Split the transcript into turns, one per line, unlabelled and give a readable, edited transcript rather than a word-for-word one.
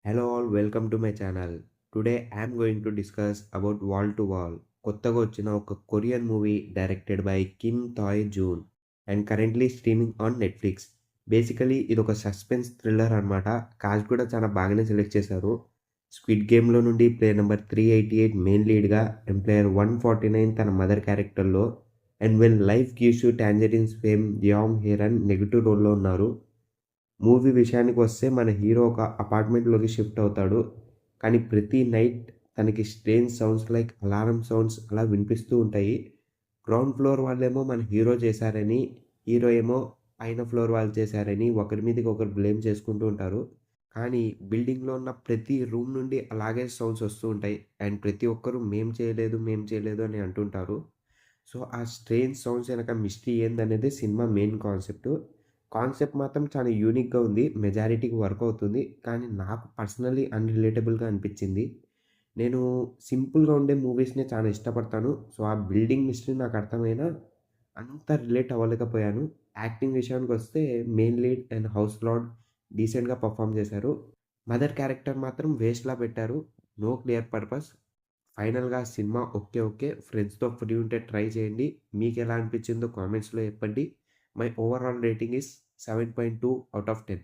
Hello all, welcome to my channel. Today I am going to discuss about Wall to Wall. కొత్తగా వచ్చిన ఒక Korean movie directed by Kim Tae Joon and currently streaming on Netflix. Basically ఇది ఒక suspense thriller అనమాట. Cost కూడా చాలా బాగానే select చేశారు. స్క్విడ్ గేమ్లో నుండి ప్లేయర్ నెంబర్ 388 మెయిన్ లీడ్గా అండ్ ప్లేయర్ 149 తన మదర్ క్యారెక్టర్లో and when life gives you tangerines fame జియామ్ హేరన్ నెగిటివ్ రోల్లో ఉన్నారు. మూవీ విషయానికి వస్తే మన హీరో ఒక అపార్ట్మెంట్లోకి షిఫ్ట్ అవుతాడు. కానీ ప్రతి నైట్ తనకి strange sounds like alarm sounds అలా వినిపిస్తూ ఉంటాయి. గ్రౌండ్ ఫ్లోర్ వాళ్ళేమో మన హీరో చేశారని, హీరో ఏమో పైన ఫ్లోర్ వాళ్ళు చేశారని ఒకరి మీదకి ఒకరు బ్లేమ్ చేసుకుంటూ ఉంటారు. కానీ బిల్డింగ్లో ఉన్న ప్రతి రూమ్ నుండి అలాగే సౌండ్స్ వస్తూ ఉంటాయి అండ్ ప్రతి ఒక్కరు మేం చేయలేదు అని అంటుంటారు. సో ఆ స్ట్రేంజ్ సౌండ్స్ వెనక మిస్టరీ ఏందనేది సినిమా మెయిన్ కాన్సెప్ట్. కాన్సెప్ట్ మాత్రం చాలా యూనిక్‌గా ఉంది. మెజారిటీకి వర్క్ అవుతుంది. కానీ నాకు పర్సనల్లీ అన్‌రిలేటబుల్‌గా అనిపించింది. నేను సింపుల్‌గా ఉండే మూవీస్‌నే చాలా ఇష్టపడతాను. సో, ఆ బిల్డింగ్ మిస్టరీ నాకు అర్థమైనా అంత రిలేట్ అవ్వలేకపోయాను. యాక్టింగ్ విషయానికొస్తే main lead and house lord డీసెంట్‌గా పెర్ఫార్మ్ చేశారు. మదర్ క్యారెక్టర్ మాత్రం వేస్ట్‌లా పెట్టారు. No clear purpose. ఫైనల్‌గా సినిమా ఓకే. ఓకే. ఫ్రెండ్స్‌తో ఫ్రీ ఉంటే ట్రై చేయండి. మీకెలా అనిపించిందో కామెంట్స్‌లో చెప్పండి. My overall rating is 7.2 out of 10.